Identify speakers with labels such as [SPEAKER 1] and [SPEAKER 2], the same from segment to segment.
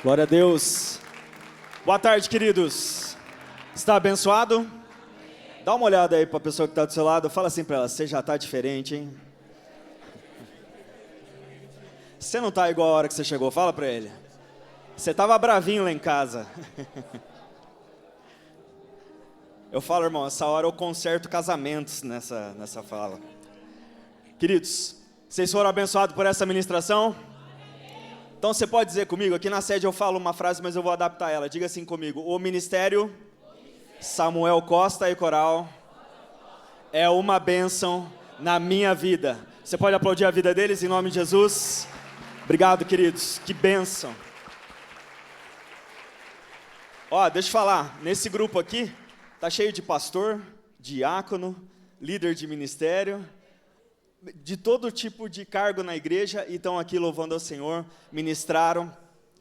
[SPEAKER 1] Glória a Deus. Boa tarde, queridos. Está abençoado? Dá uma olhada aí para a pessoa que está do seu lado. Fala assim para ela, você já está diferente, hein? Você não está igual a hora que você chegou, fala para ele. Você estava bravinho lá em casa. Eu falo, irmão, essa hora eu conserto casamentos nessa fala. Queridos, vocês foram abençoados por essa ministração? Então você pode dizer comigo, aqui na sede eu falo uma frase, mas eu vou adaptar ela. Diga assim comigo, o ministério Samuel Costa e Coral é uma bênção na minha vida. Você pode aplaudir a vida deles em nome de Jesus? Obrigado, queridos, que bênção. Ó, deixa eu falar, nesse grupo aqui, tá cheio de pastor, diácono, líder de ministério, de todo tipo de cargo na igreja, e estão aqui louvando ao Senhor, ministraram,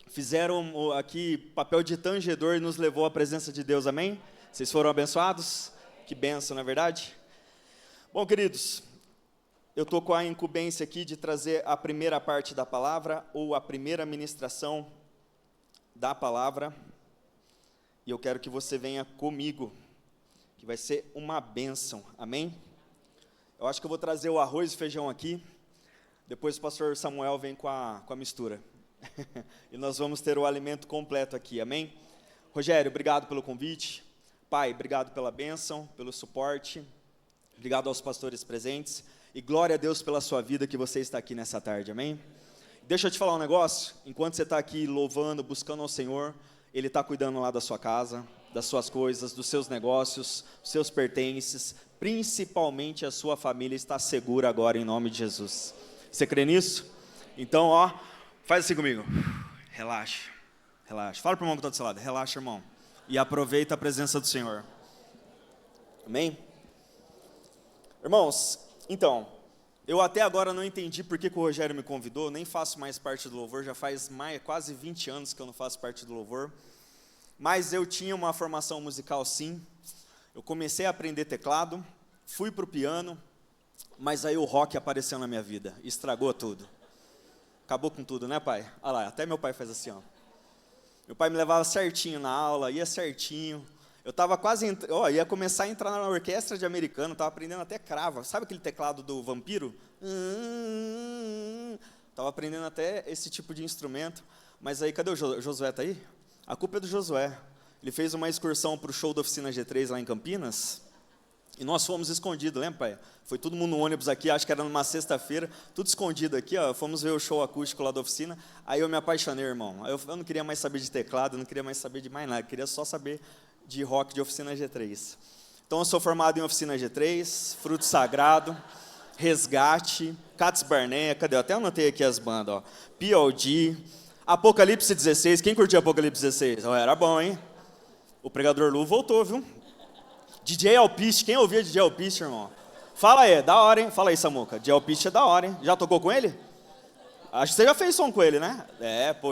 [SPEAKER 1] fizeram aqui papel de tangedor e nos levou à presença de Deus, amém? Vocês foram abençoados? Que bênção, não é verdade? Bom, queridos, eu estou com a incumbência aqui de trazer a primeira parte da palavra, ou a primeira ministração da palavra, e eu quero que você venha comigo, que vai ser uma bênção, amém? Eu acho que eu vou trazer o arroz e feijão aqui, depois o pastor Samuel vem com a mistura. E nós vamos ter o alimento completo aqui, amém? Rogério, obrigado pelo convite. Pai, obrigado pela bênção, pelo suporte. Obrigado aos pastores presentes. E glória a Deus pela sua vida que você está aqui nessa tarde, amém? Deixa eu te falar um negócio. Enquanto você está aqui louvando, buscando ao Senhor, Ele está cuidando lá da sua casa, das suas coisas, dos seus negócios, dos seus pertences. Principalmente a sua família está segura agora em nome de Jesus. Você crê nisso? Então, ó, faz assim comigo. Relaxa, relaxa. Fala para o irmão que está do seu lado. Relaxa, irmão. E aproveita a presença do Senhor. Amém? Irmãos, então, eu até agora não entendi por que o Rogério me convidou. Nem faço mais parte do louvor. Já faz quase 20 anos que eu não faço parte do louvor. Mas eu tinha uma formação musical sim. Eu comecei a aprender teclado, fui para o piano, mas aí o rock apareceu na minha vida, estragou tudo. Acabou com tudo, né, pai? Olha lá, até meu pai faz assim, ó. Meu pai me levava certinho na aula, ia certinho. Eu estava quase, ia começar a entrar na orquestra de americano, estava aprendendo até cravo. Sabe aquele teclado do vampiro? Estava aprendendo até esse tipo de instrumento. Mas aí, cadê o Josué, tá aí? A culpa é do Josué. Ele fez uma excursão para o show da Oficina G3 lá em Campinas, e nós fomos escondidos, lembra, pai? Foi todo mundo no ônibus aqui, acho que era numa sexta-feira, tudo escondido aqui, ó, fomos ver o show acústico lá da oficina, aí eu me apaixonei, irmão. Aí eu não queria mais saber de teclado, não queria mais saber de mais nada, queria só saber de rock de Oficina G3. Então eu sou formado em Oficina G3, Fruto Sagrado, Resgate, Cats Barneia, cadê? Eu até anotei aqui as bandas, ó. POD, Apocalipse 16, quem curtiu Apocalipse 16? Oh, era bom, hein? O Pregador Lu voltou, viu? DJ Alpiste, quem ouvia DJ Alpiste, irmão? Fala aí, da hora, hein? Fala aí, Samuca. DJ Alpiste é da hora, hein? Já tocou com ele? Acho que você já fez som com ele, né?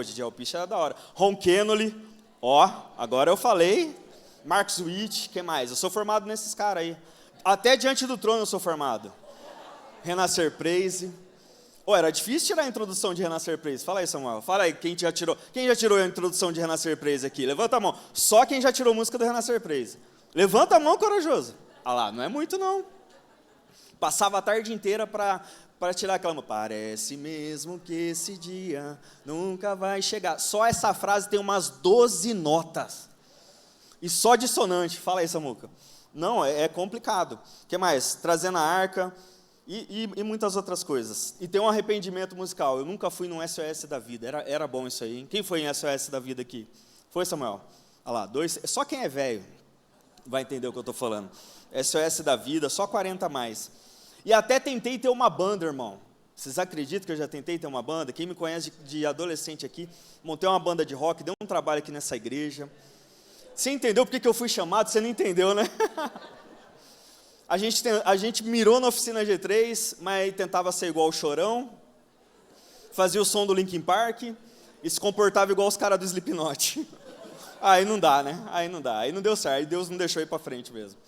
[SPEAKER 1] DJ Alpiste é da hora. Ron Kenoly, ó, agora eu falei. Mark Witt, quem mais? Eu sou formado nesses caras aí. Até Diante do Trono eu sou formado. Renascer Praise. Era difícil tirar a introdução de Renascer Praise. Fala aí, Samuel. Fala aí, quem já tirou a introdução de Renascer Praise aqui? Levanta a mão. Só quem já tirou música do Renascer Praise. Levanta a mão, corajoso. Ah lá, não é muito não. Passava a tarde inteira para tirar aquela mão. Parece mesmo que esse dia nunca vai chegar. Só essa frase tem umas 12 notas. E só dissonante. Fala aí, Samuca. Não, é complicado. O que mais? Trazendo a arca. E muitas outras coisas. E tem um arrependimento musical. Eu nunca fui num SOS da vida. Era bom isso aí, hein? Quem foi em SOS da vida aqui? Foi, Samuel? Olha lá, 2. Só quem é velho vai entender o que eu estou falando. SOS da vida, só 40 a mais. E até tentei ter uma banda, irmão. Vocês acreditam que eu já tentei ter uma banda? Quem me conhece de adolescente aqui, montei uma banda de rock, deu um trabalho aqui nessa igreja. Você entendeu por que eu fui chamado? Você não entendeu, né? A gente mirou na Oficina G3, mas tentava ser igual o Chorão, fazia o som do Linkin Park e se comportava igual os caras do Slipknot. Aí não dá, né? Aí não dá, aí não deu certo, aí Deus não deixou ir para frente mesmo.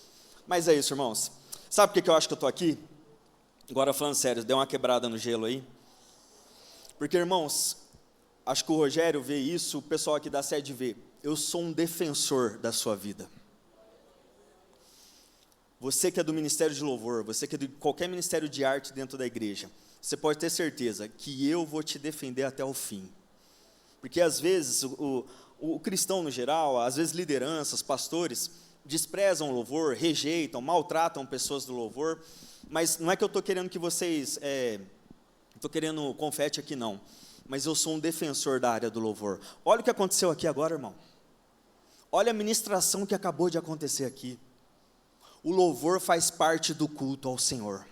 [SPEAKER 1] Mas é isso, irmãos. Sabe por que eu acho que eu estou aqui? Agora falando sério, deu uma quebrada no gelo aí. Porque, irmãos, acho que o Rogério vê isso, o pessoal aqui da sede vê. Eu sou um defensor da sua vida. Você que é do Ministério de Louvor, você que é de qualquer ministério de arte dentro da igreja, você pode ter certeza que eu vou te defender até o fim. Porque às vezes o cristão no geral, às vezes lideranças, pastores, desprezam o louvor, rejeitam, maltratam pessoas do louvor, mas não é que eu estou querendo que vocês, estou querendo confete aqui não, mas eu sou um defensor da área do louvor. Olha o que aconteceu aqui agora, irmão. Olha a ministração que acabou de acontecer aqui. O louvor faz parte do culto ao Senhor.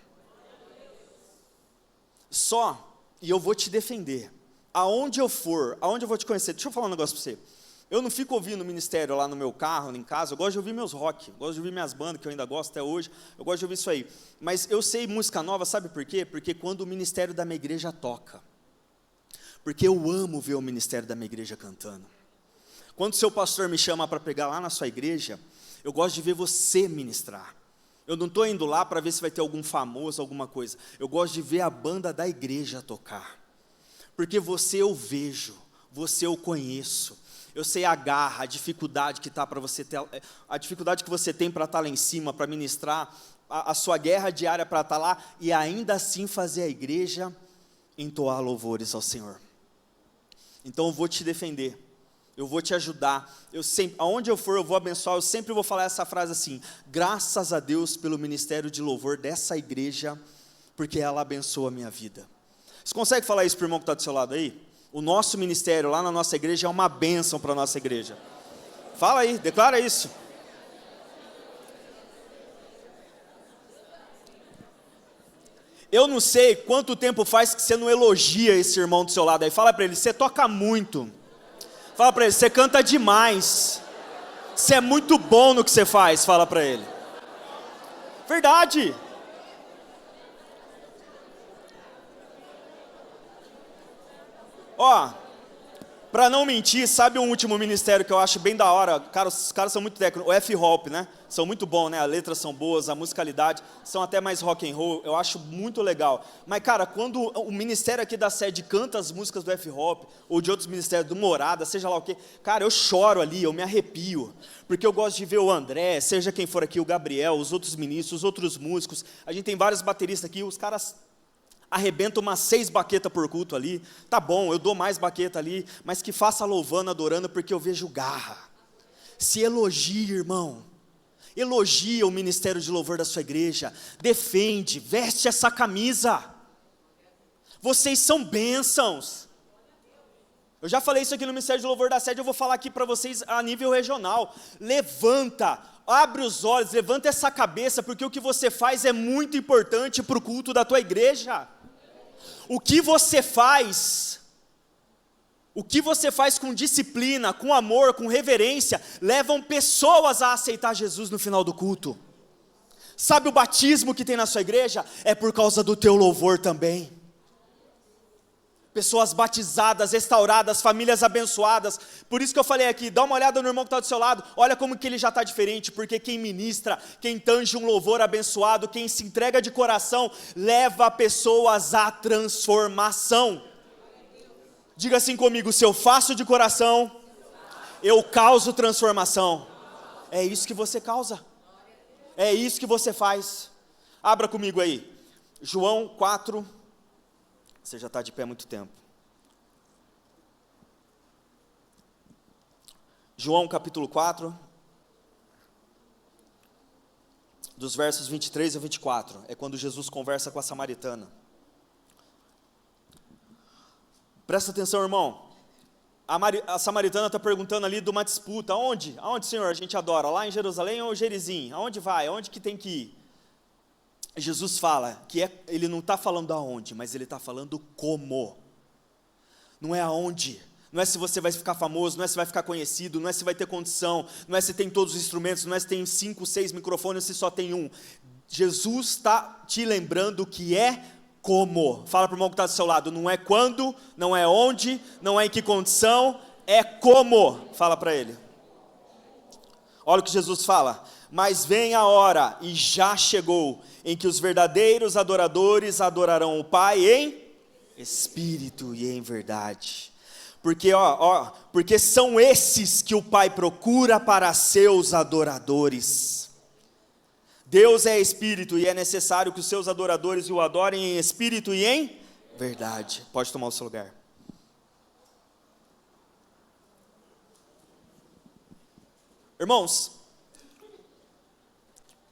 [SPEAKER 1] E eu vou te defender. Aonde eu for, aonde eu vou te conhecer, deixa eu falar um negócio para você. Eu não fico ouvindo o ministério lá no meu carro, em casa, eu gosto de ouvir meus rock, gosto de ouvir minhas bandas, que eu ainda gosto até hoje, eu gosto de ouvir isso aí. Mas eu sei música nova, sabe por quê? Porque quando o ministério da minha igreja toca. Porque eu amo ver o ministério da minha igreja cantando. Quando o seu pastor me chama para pregar lá na sua igreja, eu gosto de ver você ministrar. Eu não estou indo lá para ver se vai ter algum famoso, alguma coisa. Eu gosto de ver a banda da igreja tocar. Porque você eu vejo, você eu conheço. Eu sei a garra, a dificuldade que tá para você ter, a dificuldade que você tem para estar lá em cima, para ministrar, a sua guerra diária para estar lá, e ainda assim fazer a igreja entoar louvores ao Senhor. Então eu vou te defender, eu vou te ajudar, aonde eu for eu vou abençoar, eu sempre vou falar essa frase assim: graças a Deus pelo ministério de louvor dessa igreja, porque ela abençoa a minha vida. Você consegue falar isso para o irmão que está do seu lado aí? O nosso ministério lá na nossa igreja é uma bênção para a nossa igreja. Fala aí, declara isso. Eu não sei quanto tempo faz que você não elogia esse irmão do seu lado aí. Fala para ele, você toca muito. Fala para ele, você canta demais. Você é muito bom no que você faz, fala para ele. Verdade. Ó, para não mentir, sabe um último ministério que eu acho bem da hora? Cara, os caras são muito técnicos, o F-Hop, né? São muito bons, né? As letras são boas, a musicalidade, são até mais rock and roll, eu acho muito legal. Mas, cara, quando o ministério aqui da sede canta as músicas do F-Hop, ou de outros ministérios, do Morada, seja lá o quê, cara, eu choro ali, eu me arrepio, porque eu gosto de ver o André, seja quem for aqui, o Gabriel, os outros ministros, os outros músicos, a gente tem vários bateristas aqui, os caras arrebenta umas 6 baquetas por culto ali, tá bom, eu dou mais baqueta ali, mas que faça louvando, adorando, porque eu vejo garra. Se elogie, irmão, elogia o ministério de louvor da sua igreja, defende, veste essa camisa, vocês são bênçãos. Eu já falei isso aqui no ministério de louvor da sede, eu vou falar aqui para vocês a nível regional. Levanta, abre os olhos, levanta essa cabeça, porque o que você faz é muito importante para o culto da tua igreja. O que você faz com disciplina, com amor, com reverência, levam pessoas a aceitar Jesus no final do culto. Sabe o batismo que tem na sua igreja? É por causa do teu louvor também. Pessoas batizadas, restauradas, famílias abençoadas. Por isso que eu falei aqui, dá uma olhada no irmão que está do seu lado, olha como que ele já está diferente, porque quem ministra, quem tange um louvor abençoado, quem se entrega de coração, leva pessoas à transformação. Diga assim comigo, se eu faço de coração, eu causo transformação. É isso que você causa, é isso que você faz. Abra comigo aí, João 4, você já está de pé há muito tempo. João capítulo 4, dos versos 23 a 24, é quando Jesus conversa com a samaritana. Presta atenção, irmão, a samaritana está perguntando ali de uma disputa, aonde, Senhor, a gente adora, lá em Jerusalém ou Gerizim, aonde vai, aonde que tem que ir? Jesus fala que ele não está falando aonde, mas ele está falando como. Não é aonde, não é se você vai ficar famoso, não é se vai ficar conhecido, não é se vai ter condição, não é se tem todos os instrumentos, não é se tem 5, 6 microfones, se só tem um. Jesus está te lembrando que é como. Fala para o irmão que está do seu lado, não é quando, não é onde, não é em que condição, é como. Fala para ele. Olha o que Jesus fala. Mas vem a hora, e já chegou, em que os verdadeiros adoradores adorarão o Pai em espírito e em verdade. Porque são esses que o Pai procura para seus adoradores. Deus é espírito e é necessário que os seus adoradores o adorem em espírito e em verdade. Pode tomar o seu lugar. Irmãos,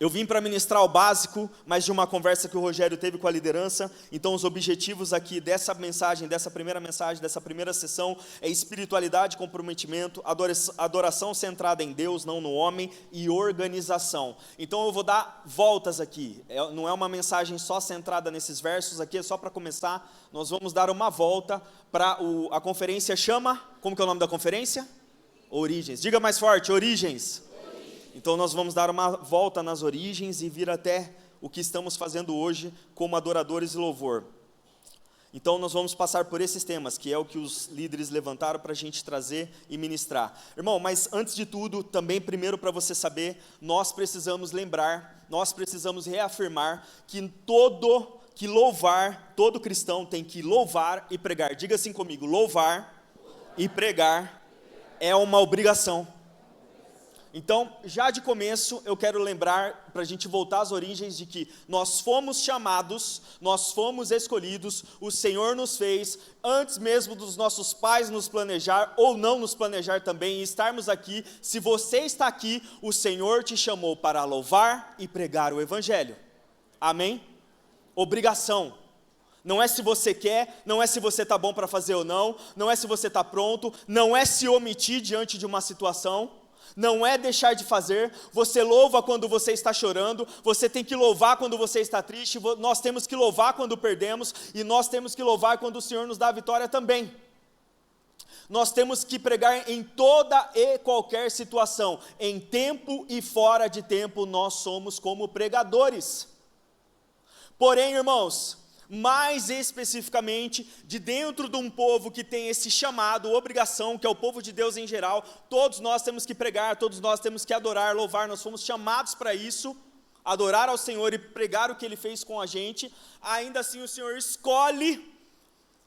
[SPEAKER 1] eu vim para ministrar o básico, mas de uma conversa que o Rogério teve com a liderança. Então os objetivos aqui dessa mensagem, dessa primeira sessão, é espiritualidade, comprometimento, adoração centrada em Deus, não no homem, e organização. Então eu vou dar voltas aqui, não é uma mensagem só centrada nesses versos aqui, é só para começar. Nós vamos dar uma volta para a conferência chama, como que é o nome da conferência? Origens. Diga mais forte, origens. Então nós vamos dar uma volta nas origens e vir até o que estamos fazendo hoje como adoradores e louvor. Então nós vamos passar por esses temas, que é o que os líderes levantaram para a gente trazer e ministrar. Irmão, mas antes de tudo, também primeiro para você saber, nós precisamos lembrar, nós precisamos reafirmar que todo cristão tem que louvar e pregar. Diga assim comigo, louvar e pregar é uma obrigação. Então, já de começo, eu quero lembrar, para a gente voltar às origens, de que nós fomos chamados, nós fomos escolhidos, o Senhor nos fez, antes mesmo dos nossos pais nos planejar, ou não nos planejar também, e estarmos aqui. Se você está aqui, o Senhor te chamou para louvar e pregar o Evangelho. Amém? Obrigação. Não é se você quer, não é se você está bom para fazer ou não, não é se você está pronto, não é se omitir diante de uma situação, não é deixar de fazer. Você louva quando você está chorando, você tem que louvar quando você está triste, nós temos que louvar quando perdemos, e nós temos que louvar quando o Senhor nos dá a vitória também. Nós temos que pregar em toda e qualquer situação, em tempo e fora de tempo, nós somos como pregadores. Porém, irmãos, mais especificamente, de dentro de um povo que tem esse chamado, obrigação, que é o povo de Deus em geral, todos nós temos que pregar, todos nós temos que adorar, louvar, nós fomos chamados para isso, adorar ao Senhor e pregar o que Ele fez com a gente. Ainda assim o Senhor escolhe,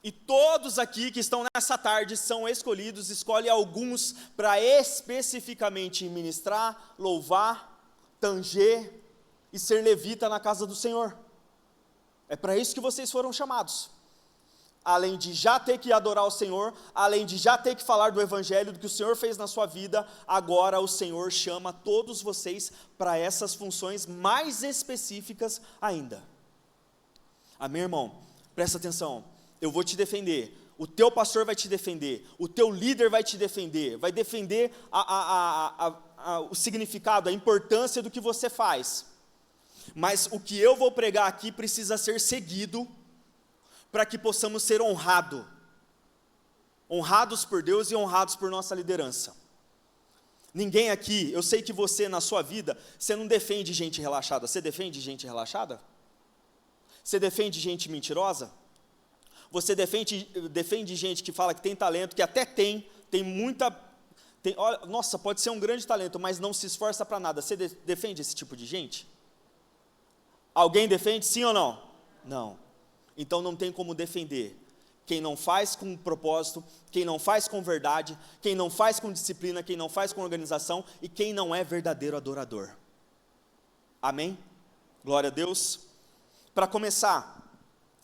[SPEAKER 1] e todos aqui que estão nessa tarde são escolhidos, escolhe alguns para especificamente ministrar, louvar, tanger e ser levita na casa do Senhor. É para isso que vocês foram chamados. Além de já ter que adorar o Senhor, além de já ter que falar do Evangelho, do que o Senhor fez na sua vida, agora o Senhor chama todos vocês para essas funções mais específicas ainda. Amém, irmão? Presta atenção, eu vou te defender, o teu pastor vai te defender, o teu líder vai te defender, vai defender o significado, a importância do que você faz. Mas o que eu vou pregar aqui precisa ser seguido para que possamos ser honrados por Deus e honrados por nossa liderança. Ninguém aqui, eu sei que você na sua vida, você não defende gente relaxada. Você defende gente relaxada? Você defende gente mentirosa? Você defende gente que fala que tem talento, que até tem muita... olha, nossa, pode ser um grande talento, mas não se esforça para nada. Você defende esse tipo de gente? Alguém defende, sim ou não? Não. Então não tem como defender quem não faz com propósito, quem não faz com verdade, quem não faz com disciplina, quem não faz com organização e quem não é verdadeiro adorador. Amém? Glória a Deus. Para começar,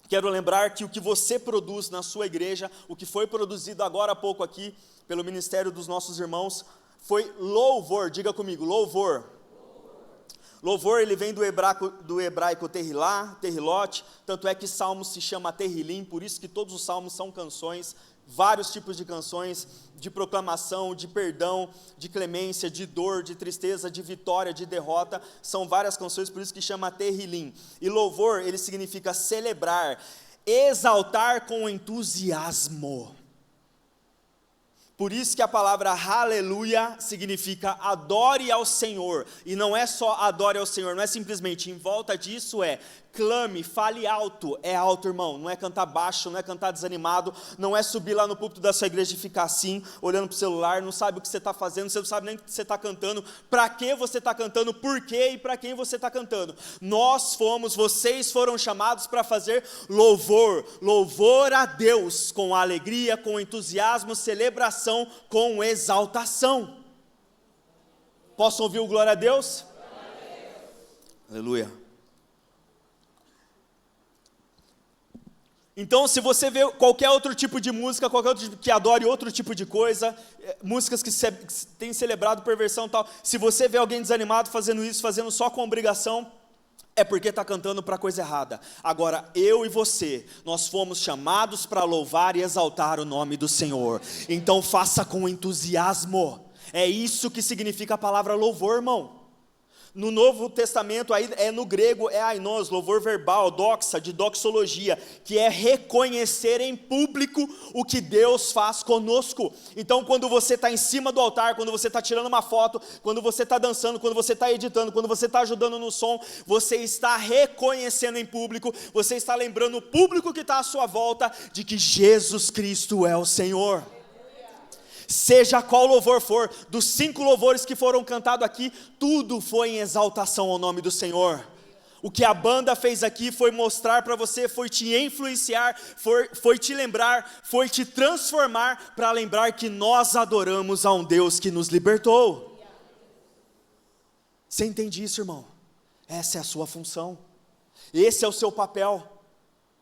[SPEAKER 1] quero lembrar que o que você produz na sua igreja, o que foi produzido agora há pouco aqui, pelo ministério dos nossos irmãos, foi louvor. Diga comigo, louvor. Louvor, ele vem do hebraico terrilá, terrilote, tanto é que salmo se chama terrilim, por isso que todos os salmos são canções, vários tipos de canções, de proclamação, de perdão, de clemência, de dor, de tristeza, de vitória, de derrota, são várias canções, por isso que chama terrilim. E louvor, ele significa celebrar, exaltar com entusiasmo. Por isso que a palavra aleluia significa adore ao Senhor. E não é só adore ao Senhor, não é simplesmente em volta disso, clame, fale alto. É alto, irmão, não é cantar baixo, não é cantar desanimado, não é subir lá no púlpito da sua igreja e ficar assim, olhando para o celular, não sabe o que você está fazendo, você não sabe nem o que você está cantando, para que você está cantando, por quê e para quem você está cantando. Vocês foram chamados para fazer louvor a Deus, com alegria, com entusiasmo, celebração, com exaltação. Posso ouvir o glória a Deus? Glória a Deus. Aleluia. Então, se você vê qualquer outro tipo de música, qualquer outro tipo que adore outro tipo de coisa, músicas que têm celebrado perversão e tal, se você vê alguém desanimado fazendo isso, fazendo só com obrigação, é porque está cantando para a coisa errada. Agora, eu e você, nós fomos chamados para louvar e exaltar o nome do Senhor. Então, faça com entusiasmo. É isso que significa a palavra louvor, irmão. No Novo Testamento, aí no grego, ainos, louvor verbal, doxa, de doxologia, que é reconhecer em público o que Deus faz conosco. Então, quando você está em cima do altar, quando você está tirando uma foto, quando você está dançando, quando você está editando, quando você está ajudando no som, você está reconhecendo em público, você está lembrando o público que está à sua volta, de que Jesus Cristo é o Senhor. Seja qual louvor for, dos 5 louvores que foram cantados aqui, tudo foi em exaltação ao nome do Senhor. O que a banda fez aqui foi mostrar para você, foi te influenciar, foi te lembrar, foi te transformar, para lembrar que nós adoramos a um Deus que nos libertou. Você entende isso, irmão? Essa é a sua função, esse é o seu papel,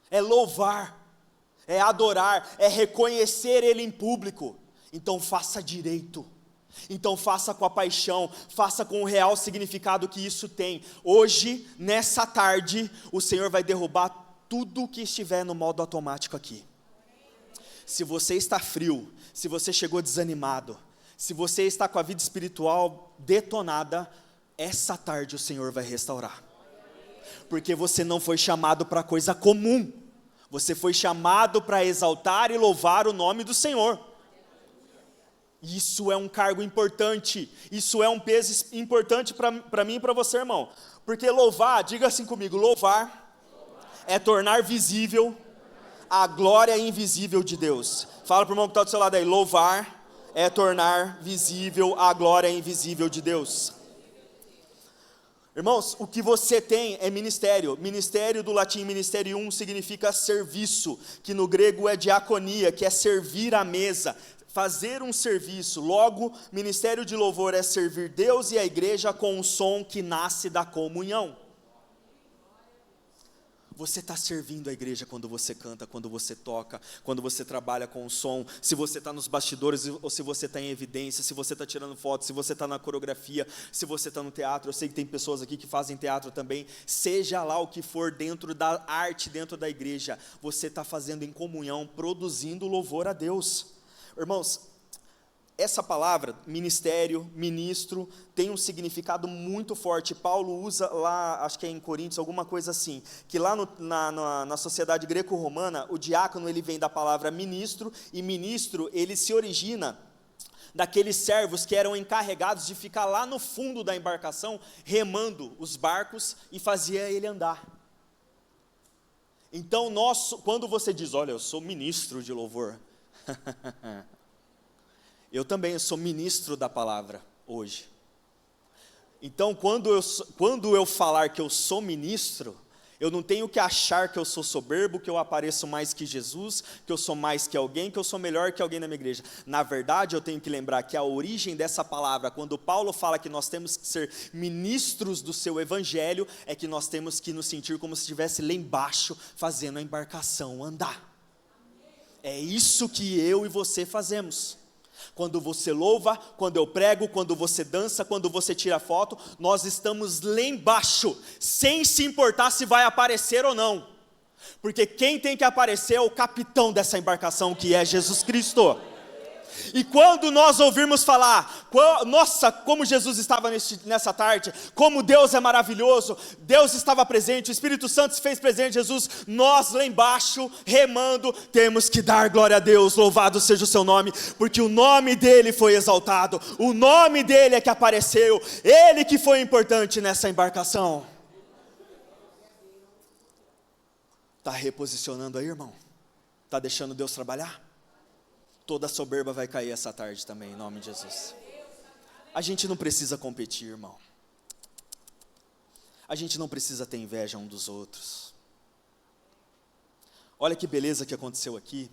[SPEAKER 1] é louvar, é adorar, é reconhecer Ele em público. Então faça direito, então faça com a paixão, faça com o real significado que isso tem. Hoje, nessa tarde, o Senhor vai derrubar tudo que estiver no modo automático aqui. Se você está frio, se você chegou desanimado, se você está com a vida espiritual detonada, essa tarde o Senhor vai restaurar. Porque você não foi chamado para coisa comum, você foi chamado para exaltar e louvar o nome do Senhor. Isso é um cargo importante, isso é um peso importante para mim e para você, irmão. Porque louvar, diga assim comigo, louvar é tornar visível a glória invisível de Deus. Fala para o irmão que está do seu lado aí, louvar é tornar visível a glória invisível de Deus. Irmãos, o que você tem é ministério. Ministério do latim ministerium significa serviço, que no grego é diaconia, que é servir à mesa, fazer um serviço. Logo, ministério de louvor é servir Deus e a igreja com um som que nasce da comunhão. Você está servindo a igreja quando você canta, quando você toca, quando você trabalha com o som, se você está nos bastidores ou se você está em evidência, se você está tirando fotos, se você está na coreografia, se você está no teatro. Eu sei que tem pessoas aqui que fazem teatro também. Seja lá o que for dentro da arte, dentro da igreja, você está fazendo em comunhão, produzindo louvor a Deus. Irmãos, essa palavra, ministério, ministro, tem um significado muito forte. Paulo usa lá, acho que é em Coríntios, alguma coisa assim, que lá na sociedade greco-romana, o diácono ele vem da palavra ministro, e ministro ele se origina daqueles servos que eram encarregados de ficar lá no fundo da embarcação, remando os barcos e fazia ele andar. Então, quando você diz, olha, eu sou ministro de louvor, eu também sou ministro da palavra hoje. Então, quando eu falar que eu sou ministro, eu não tenho que achar que eu sou soberbo, que eu apareço mais que Jesus, que eu sou mais que alguém, que eu sou melhor que alguém na minha igreja. Na verdade, eu tenho que lembrar que a origem dessa palavra, quando Paulo fala que nós temos que ser ministros do seu evangelho, é que nós temos que nos sentir como se estivesse lá embaixo, fazendo a embarcação andar. É isso que eu e você fazemos. Quando você louva, quando eu prego, quando você dança, quando você tira foto, nós estamos lá embaixo, sem se importar se vai aparecer ou não. Porque quem tem que aparecer é o capitão dessa embarcação, que é Jesus Cristo. E quando nós ouvirmos falar, nossa, como Jesus estava nessa tarde, como Deus é maravilhoso, Deus estava presente, o Espírito Santo se fez presente, Jesus, nós lá embaixo, remando, temos que dar glória a Deus, louvado seja o seu nome, porque o nome dele foi exaltado, o nome dele é que apareceu, ele que foi importante nessa embarcação. Está reposicionando aí, irmão? Está deixando Deus trabalhar? Toda soberba vai cair essa tarde também, em nome de Jesus. A gente não precisa competir, irmão. A gente não precisa ter inveja um dos outros. Olha que beleza que aconteceu aqui.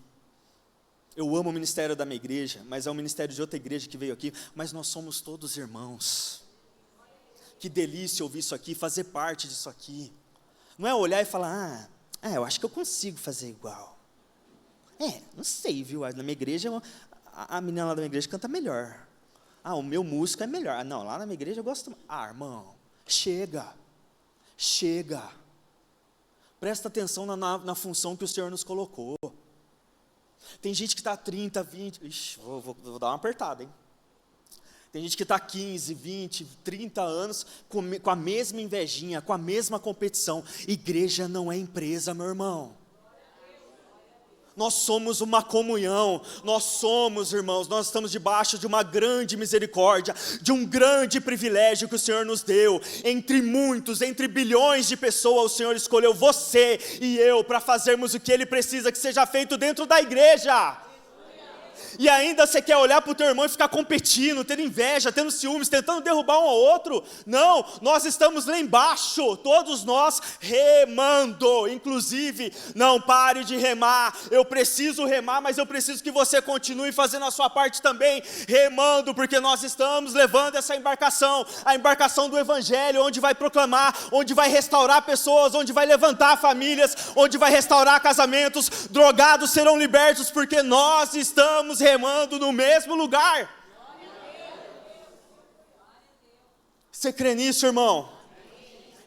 [SPEAKER 1] Eu amo o ministério da minha igreja, mas é o ministério de outra igreja que veio aqui, mas nós somos todos irmãos. Que delícia ouvir isso aqui, fazer parte disso aqui. Não é olhar e falar, eu acho que eu consigo fazer igual. Não sei, viu? Na minha igreja, a menina lá da minha igreja canta melhor. O meu músico é melhor. Não, lá na minha igreja eu gosto mais. Irmão, chega. Presta atenção na função que o Senhor nos colocou. Tem gente que está 30, 20... Ixi, vou dar uma apertada, hein? Tem gente que está 15, 20, 30 anos com a mesma invejinha, com a mesma competição. Igreja não é empresa, meu irmão. Nós somos uma comunhão, nós somos, irmãos, nós estamos debaixo de uma grande misericórdia, de um grande privilégio que o Senhor nos deu. Entre muitos, entre bilhões de pessoas, o Senhor escolheu você e eu para fazermos o que Ele precisa que seja feito dentro da igreja. E ainda você quer olhar para o teu irmão e ficar competindo, tendo inveja, tendo ciúmes, tentando derrubar um ao outro? Não, nós estamos lá embaixo, todos nós remando. Inclusive, não pare de remar. Eu preciso remar, mas eu preciso que você continue fazendo a sua parte também, remando, porque nós estamos levando essa embarcação, a embarcação do Evangelho, onde vai proclamar, onde vai restaurar pessoas, onde vai levantar famílias, onde vai restaurar casamentos, drogados serão libertos, porque nós estamos remando no mesmo lugar. Você crê nisso, irmão?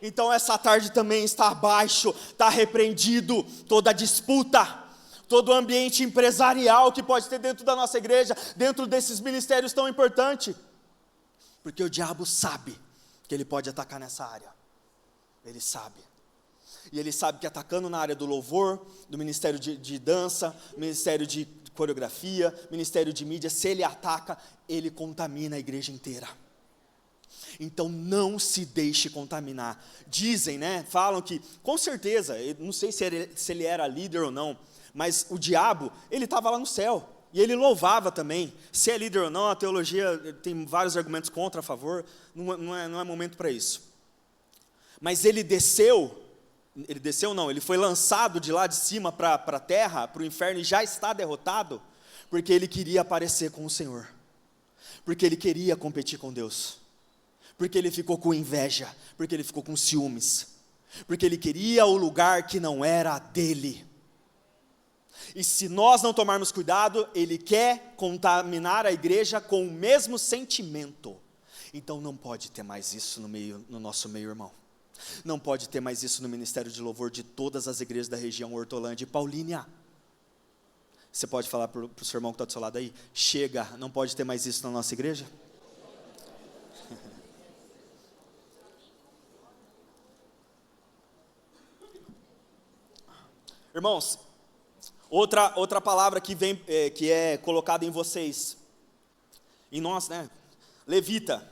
[SPEAKER 1] Então essa tarde também está abaixo, está repreendido toda disputa, todo ambiente empresarial que pode ter dentro da nossa igreja, dentro desses ministérios tão importantes, porque o diabo sabe que ele pode atacar nessa área, ele sabe. E ele sabe que atacando na área do louvor, do ministério de dança, ministério de coreografia, ministério de mídia, se ele ataca, ele contamina a igreja inteira. Então não se deixe contaminar. Dizem, falam que, com certeza, não sei se ele era líder ou não, mas o diabo, ele estava lá no céu, e ele louvava também. Se é líder ou não, a teologia tem vários argumentos contra, a favor, não é momento para isso. Mas ele foi lançado de lá de cima para a terra, para o inferno, e já está derrotado, porque ele queria aparecer com o Senhor, porque ele queria competir com Deus, porque ele ficou com inveja, porque ele ficou com ciúmes, porque ele queria o lugar que não era dele. E se nós não tomarmos cuidado, ele quer contaminar a igreja com o mesmo sentimento. Então não pode ter mais isso no nosso meio, irmão. Não pode ter mais isso no ministério de louvor de todas as igrejas da região Hortolândia e Paulínia. Você pode falar para o seu irmão que está do seu lado aí? Chega, não pode ter mais isso na nossa igreja? Irmãos, outra palavra que vem, que é colocada em vocês, em nós, levita.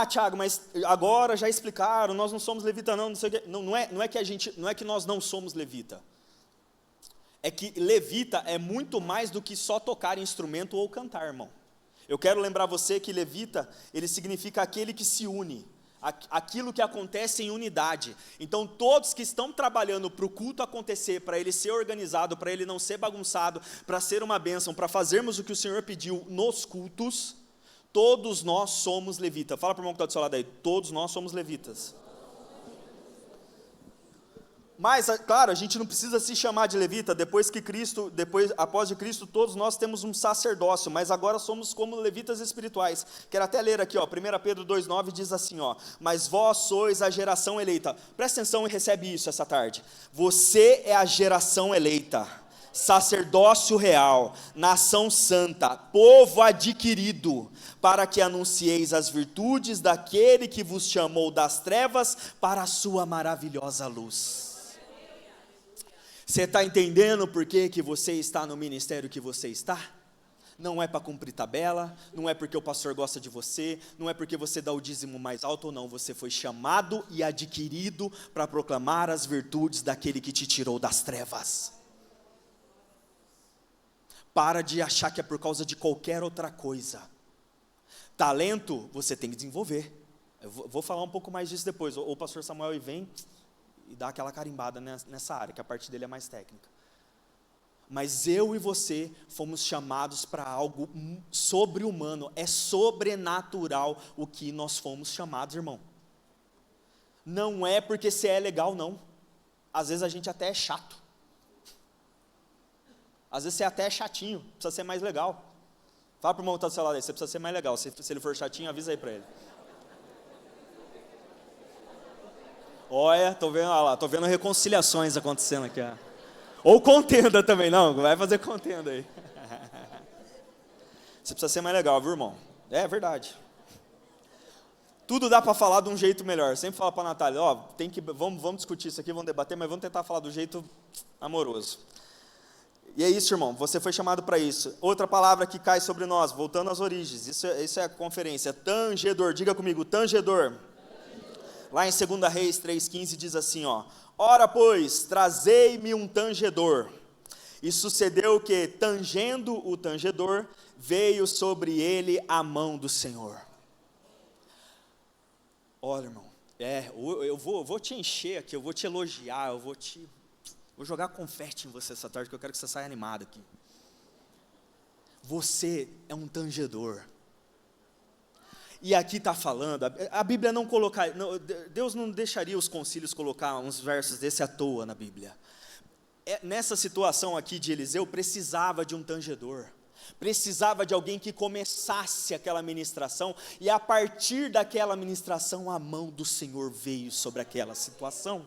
[SPEAKER 1] Tiago, mas agora já explicaram, nós não somos levita não sei o quê. Não é que nós não somos levita. É que levita é muito mais do que só tocar instrumento ou cantar, irmão. Eu quero lembrar você que levita, ele significa aquele que se une, aquilo que acontece em unidade. Então todos que estão trabalhando para o culto acontecer, para ele ser organizado, para ele não ser bagunçado, para ser uma bênção, para fazermos o que o Senhor pediu nos cultos, todos nós somos levitas. Fala para o irmão que está do seu lado aí, todos nós somos levitas. Mas, claro, a gente não precisa se chamar de levita, após de Cristo, todos nós temos um sacerdócio, mas agora somos como levitas espirituais. Quero até ler aqui, 1 Pedro 2,9 diz assim, mas vós sois a geração eleita. Presta atenção e recebe isso essa tarde. Você é a geração eleita, sacerdócio real, nação santa, povo adquirido, para que anuncieis as virtudes daquele que vos chamou das trevas para a sua maravilhosa luz. Você está entendendo por que você está no ministério que você está? Não é para cumprir tabela, não é porque o pastor gosta de você, não é porque você dá o dízimo mais alto ou não, você foi chamado e adquirido para proclamar as virtudes daquele que te tirou das trevas. Para de achar que é por causa de qualquer outra coisa. Talento, você tem que desenvolver. Eu vou falar um pouco mais disso depois. O pastor Samuel vem e dá aquela carimbada nessa área, que a parte dele é mais técnica. Mas eu e você fomos chamados para algo sobre-humano. É sobrenatural o que nós fomos chamados, irmão. Não é porque você é legal, não. Às vezes a gente até é chato. Às vezes você até é chatinho, precisa ser mais legal. Fala para o irmão que está do seu lado aí, você precisa ser mais legal. Se ele for chatinho, avisa aí para ele. Olha, estou vendo, olha lá, tô vendo reconciliações acontecendo aqui. Ó. Ou contenda também, não, vai fazer contenda aí. Você precisa ser mais legal, viu, irmão? É verdade. Tudo dá para falar de um jeito melhor. Eu sempre falo para a Natália, ó, vamos discutir isso aqui, vamos debater, mas vamos tentar falar do jeito amoroso. E é isso, irmão, você foi chamado para isso. Outra palavra que cai sobre nós, voltando às origens, isso é a conferência, tangedor, diga comigo, tangedor. Lá em 2 Reis 3,15 diz assim, ó, ora pois, trazei-me um tangedor. E sucedeu que, tangendo o tangedor, veio sobre ele a mão do Senhor. Olha, irmão, eu vou te encher aqui, eu vou te elogiar, vou jogar confete em você essa tarde, que eu quero que você saia animado aqui. Você é um tangedor. E aqui está falando, a Bíblia não colocar, Deus não deixaria os concílios colocar uns versos desse à toa na Bíblia. Nessa situação aqui de Eliseu, precisava de um tangedor. Precisava de alguém que começasse aquela ministração, e a partir daquela ministração, a mão do Senhor veio sobre aquela situação.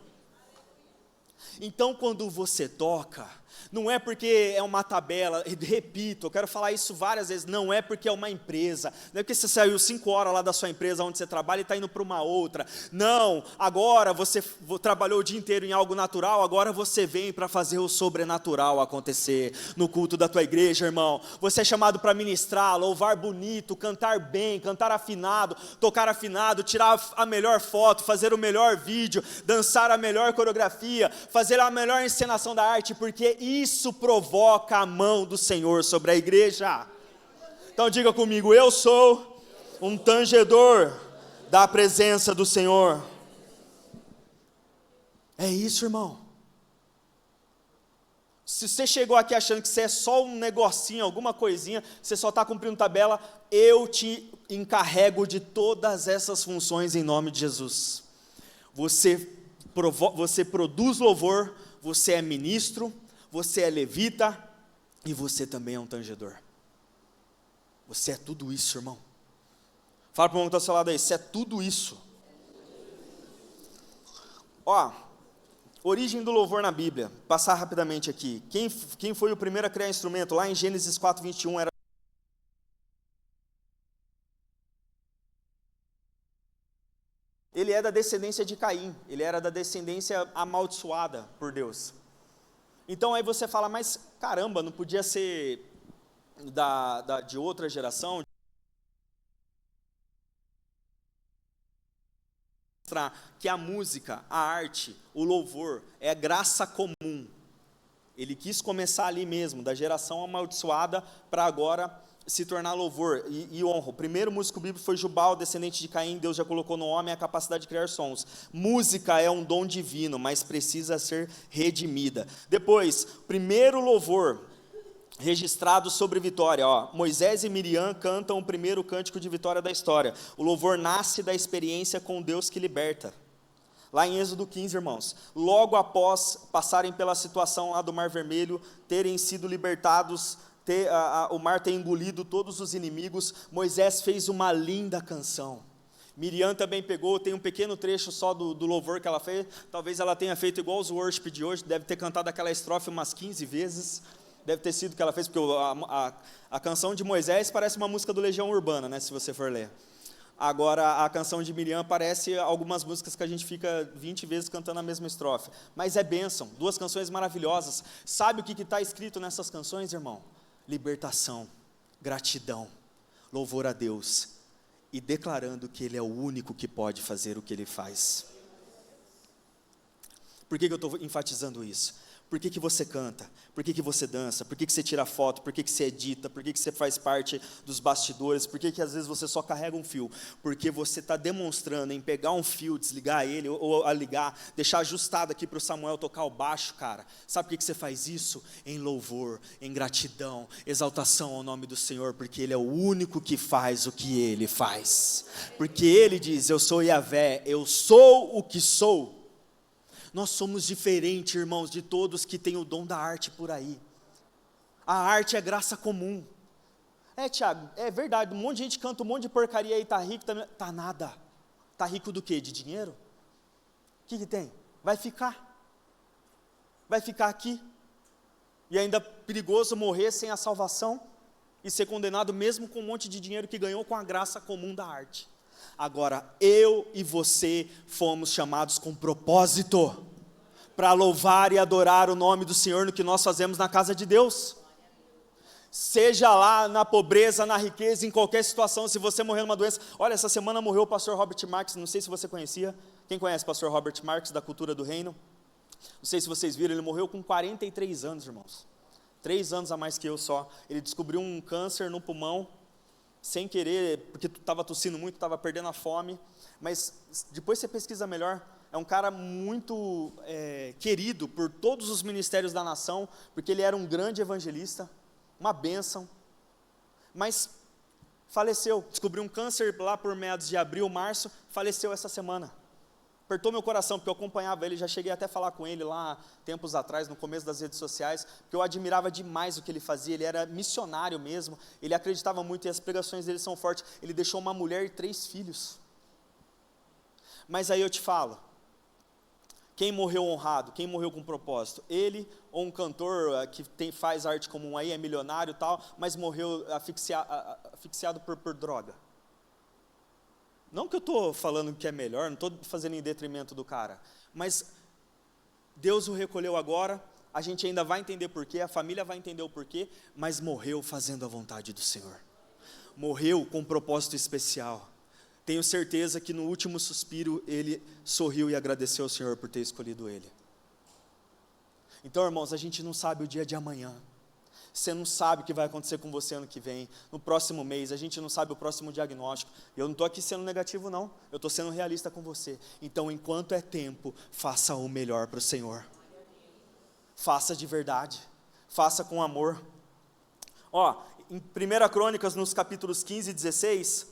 [SPEAKER 1] Então, quando você toca, não é porque é uma tabela, repito, eu quero falar isso várias vezes, não é porque é uma empresa, não é porque você saiu 5 horas lá da sua empresa onde você trabalha e está indo para uma outra, não, agora você trabalhou o dia inteiro em algo natural, agora você vem para fazer o sobrenatural acontecer no culto da tua igreja, irmão. Você é chamado para ministrar, louvar bonito, cantar bem, cantar afinado, tocar afinado, tirar a melhor foto, fazer o melhor vídeo, dançar a melhor coreografia, fazer a melhor encenação da arte, porque isso provoca a mão do Senhor sobre a igreja. Então diga comigo, eu sou um tangedor da presença do Senhor. É isso, irmão. Se você chegou aqui achando que você é só um negocinho, alguma coisinha, você só está cumprindo tabela, eu te encarrego de todas essas funções em nome de Jesus. Você produz louvor, você é ministro, você é levita e você também é um tangedor. Você é tudo isso, irmão. Fala para o irmão que está ao seu lado aí, você é tudo isso. Ó, origem do louvor na Bíblia, passar rapidamente aqui. Quem foi o primeiro a criar instrumento? Lá em Gênesis 4:21 era... Ele é da descendência de Caim, ele era da descendência amaldiçoada por Deus. Então aí você fala, mas caramba, não podia ser de outra geração? Mostrar que a música, a arte, o louvor é graça comum. Ele quis começar ali mesmo, da geração amaldiçoada, para agora se tornar louvor e honra. O primeiro músico bíblico foi Jubal, descendente de Caim. Deus já colocou no homem a capacidade de criar sons. Música é um dom divino, mas precisa ser redimida. Depois, primeiro louvor registrado sobre vitória. Ó, Moisés e Miriam cantam o primeiro cântico de vitória da história. O louvor nasce da experiência com Deus que liberta. Lá em Êxodo 15, irmãos, logo após passarem pela situação lá do Mar Vermelho, terem sido libertados, o mar ter engolido todos os inimigos, Moisés fez uma linda canção. Miriam também pegou, tem um pequeno trecho só do louvor que ela fez, talvez ela tenha feito igual os worship de hoje, deve ter cantado aquela estrofe umas 15 vezes, Deve ter sido que ela fez, porque a canção de Moisés parece uma música do Legião Urbana, né, se você for ler. Agora, a canção de Miriam parece algumas músicas que a gente fica 20 vezes cantando a mesma estrofe. Mas é bênção, 2 canções maravilhosas. Sabe o que está escrito nessas canções, irmão? Libertação, gratidão, louvor a Deus. E declarando que Ele é o único que pode fazer o que Ele faz. Por que eu estou enfatizando isso? Por que você canta? Por que você dança? Por que você tira foto? Por que você edita? Por que você faz parte dos bastidores? Por que às vezes você só carrega um fio? Porque você está demonstrando em pegar um fio, desligar ele, ou a ligar, deixar ajustado aqui para o Samuel tocar o baixo, cara. Sabe por que você faz isso? Em louvor, em gratidão, exaltação ao nome do Senhor, porque Ele é o único que faz o que Ele faz. Porque Ele diz, eu sou Yahvé, eu sou o que sou. Nós somos diferentes, irmãos, de todos que têm o dom da arte por aí. A arte é graça comum. Tiago, é verdade, um monte de gente canta um monte de porcaria aí, tá rico, tá nada. Tá rico do quê? De dinheiro? O que tem? Vai ficar aqui. E ainda perigoso morrer sem a salvação e ser condenado mesmo com um monte de dinheiro que ganhou com a graça comum da arte. Agora, eu e você fomos chamados com propósito, para louvar e adorar o nome do Senhor no que nós fazemos na casa de Deus. Seja lá na pobreza, na riqueza, em qualquer situação, se você morrer numa doença. Olha, essa semana morreu o pastor Robert Marks, não sei se você conhecia. Quem conhece o pastor Robert Marks, da Cultura do Reino? Não sei se vocês viram, ele morreu com 43 anos, irmãos. 3 anos a mais que eu só. Ele descobriu um câncer no pulmão, sem querer, porque estava tossindo muito, estava perdendo a fome, mas depois você pesquisa melhor, é um cara muito querido por todos os ministérios da nação, porque ele era um grande evangelista, uma bênção, mas faleceu, descobriu um câncer lá por meados de abril, março, faleceu essa semana. Apertou meu coração, porque eu acompanhava ele, já cheguei até a falar com ele lá, tempos atrás, no começo das redes sociais, porque eu admirava demais o que ele fazia, ele era missionário mesmo, ele acreditava muito, e as pregações dele são fortes, ele deixou uma mulher e 3 filhos. Mas aí eu te falo, quem morreu honrado, quem morreu com propósito? Ele ou um cantor que faz arte comum aí, é milionário e tal, mas morreu asfixiado por droga? Não que eu estou falando que é melhor, não estou fazendo em detrimento do cara, mas Deus o recolheu agora, a gente ainda vai entender porquê, a família vai entender o porquê, mas morreu fazendo a vontade do Senhor, morreu com um propósito especial. Tenho certeza que no último suspiro ele sorriu e agradeceu ao Senhor por ter escolhido ele. Então, irmãos, a gente não sabe o dia de amanhã. Você não sabe o que vai acontecer com você ano que vem, no próximo mês, a gente não sabe o próximo diagnóstico. Eu não estou aqui sendo negativo não, eu estou sendo realista com você. Então, enquanto é tempo, faça o melhor para o Senhor. Faça de verdade, faça com amor. Em 1 Crônicas, nos capítulos 15 e 16,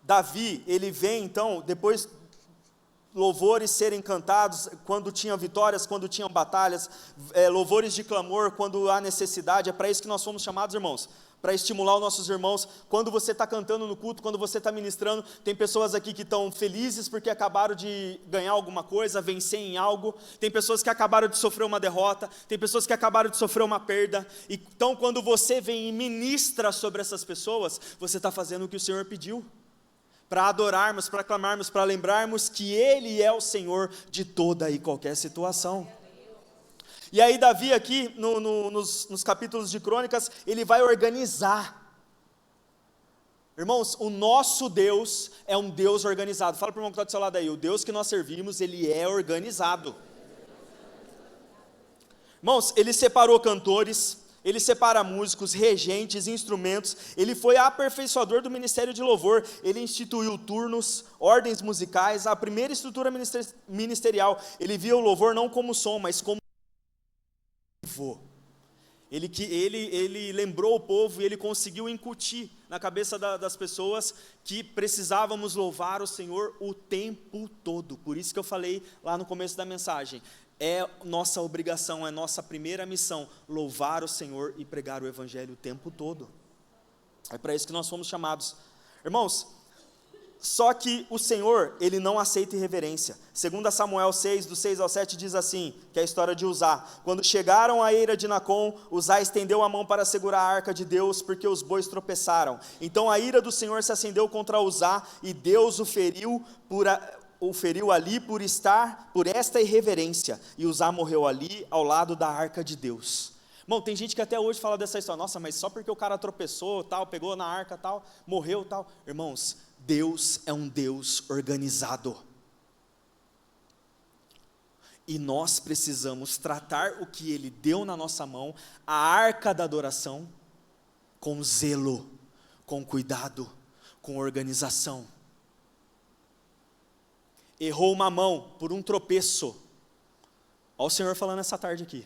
[SPEAKER 1] Davi, ele vem então, depois louvores serem cantados quando tinham vitórias, quando tinham batalhas, louvores de clamor quando há necessidade. É para isso que nós fomos chamados, irmãos, para estimular os nossos irmãos. Quando você está cantando no culto, quando você está ministrando, tem pessoas aqui que estão felizes porque acabaram de ganhar alguma coisa, vencer em algo, tem pessoas que acabaram de sofrer uma derrota, tem pessoas que acabaram de sofrer uma perda. Então, quando você vem e ministra sobre essas pessoas, você está fazendo o que o Senhor pediu, para adorarmos, para clamarmos, para lembrarmos que Ele é o Senhor de toda e qualquer situação. E aí Davi aqui, nos capítulos de Crônicas, ele vai organizar. Irmãos, o nosso Deus é um Deus organizado. Fala para o irmão que está do seu lado aí, o Deus que nós servimos, Ele é organizado. Irmãos, Ele separou cantores, Ele separa músicos, regentes, instrumentos. Ele foi aperfeiçoador do ministério de louvor. Ele instituiu turnos, ordens musicais, a primeira estrutura ministerial. Ele via o louvor não como som, mas como vivo. Ele lembrou o povo e ele conseguiu incutir na cabeça das pessoas que precisávamos louvar o Senhor o tempo todo. Por isso que eu falei lá no começo da mensagem. É nossa obrigação, é nossa primeira missão, louvar o Senhor e pregar o Evangelho o tempo todo. É para isso que nós fomos chamados. Irmãos, Só que o Senhor, Ele não aceita irreverência. 2 Samuel 6, do 6 ao 7, diz assim, que é a história de Uzá. Quando chegaram à eira de Nacon, Uzá estendeu a mão para segurar a arca de Deus, porque os bois tropeçaram. Então a ira do Senhor se acendeu contra Uzá, e Deus o feriu ali por esta irreverência. E Uzá morreu ali, ao lado da arca de Deus. Irmão, tem gente que até hoje fala dessa história. Nossa, mas só porque o cara tropeçou, tal, pegou na arca, tal, morreu, tal. Irmãos, Deus é um Deus organizado. E nós precisamos tratar o que Ele deu na nossa mão, a arca da adoração, com zelo, com cuidado, com organização. Errou uma mão por um tropeço. Olha o Senhor falando essa tarde aqui.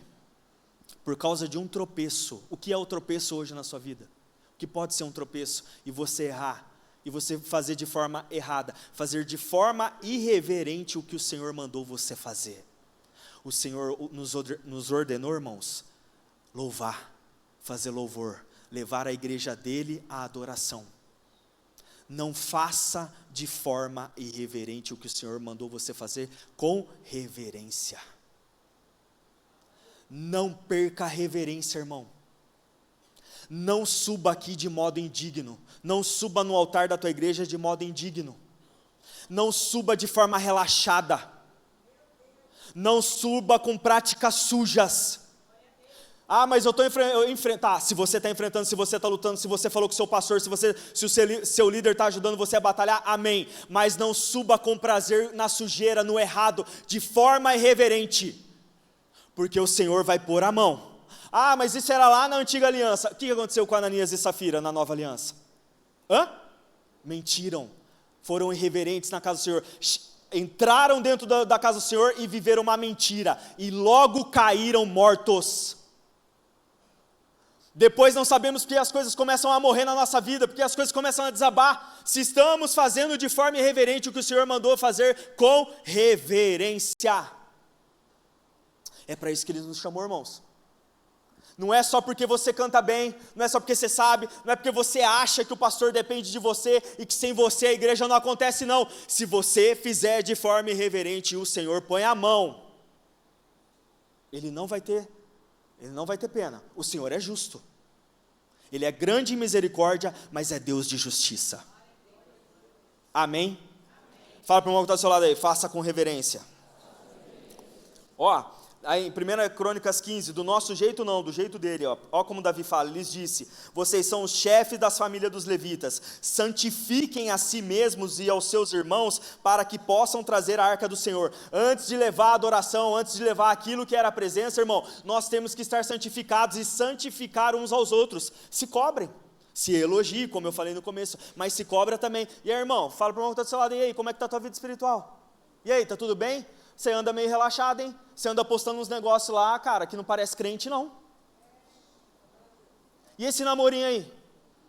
[SPEAKER 1] Por causa de um tropeço. O que é o tropeço hoje na sua vida? O que pode ser um tropeço? E você errar. E você fazer de forma errada, fazer de forma irreverente o que o Senhor mandou você fazer. O Senhor nos ordenou, irmãos, louvar, fazer louvor, levar a igreja dele à adoração. Não faça de forma irreverente o que o Senhor mandou você fazer, com reverência. Não perca a reverência, irmão. Não suba aqui de modo indigno. Não suba no altar da tua igreja de modo indigno. Não suba de forma relaxada. Não suba com práticas sujas. Ah, mas eu estou enfrentando. Tá, se você está enfrentando, se você está lutando, se você falou com o seu pastor, se o seu líder está ajudando você a batalhar, amém. Mas não suba com prazer na sujeira, no errado, de forma irreverente. Porque o Senhor vai pôr a mão. Ah, mas isso era lá na antiga aliança. O que aconteceu com Ananias e Safira na nova aliança? Mentiram. Foram irreverentes na casa do Senhor. Entraram dentro da casa do Senhor e viveram uma mentira. E logo caíram mortos. Depois não sabemos porque as coisas começam a morrer na nossa vida, porque as coisas começam a desabar. Se estamos fazendo de forma irreverente o que o Senhor mandou fazer com reverência. É para isso que Ele nos chamou, irmãos. Não é só porque você canta bem, não é só porque você sabe, não é porque você acha que o pastor depende de você e que sem você a igreja não acontece, não. Se você fizer de forma irreverente, o Senhor põe a mão. Ele não vai ter pena. O Senhor é justo. Ele é grande em misericórdia, mas é Deus de justiça. Amém? Fala para o irmão que está do seu lado aí, faça com reverência. Aí em 1 Crônicas 15, do nosso jeito não, do jeito dele, ó como Davi fala, ele lhes disse, vocês são os chefes das famílias dos levitas, santifiquem a si mesmos e aos seus irmãos, para que possam trazer a arca do Senhor. Antes de levar a adoração, antes de levar aquilo que era a presença, irmão, nós temos que estar santificados e santificar uns aos outros. Se cobrem, se elogiem, como eu falei no começo, mas se cobra também. E aí, irmão, fala para o irmão que está do seu lado, e aí, como é que está a tua vida espiritual? E aí, está tudo bem? Você anda meio relaxado, hein? Você anda postando uns negócios lá, cara, que não parece crente, não. E esse namorinho aí?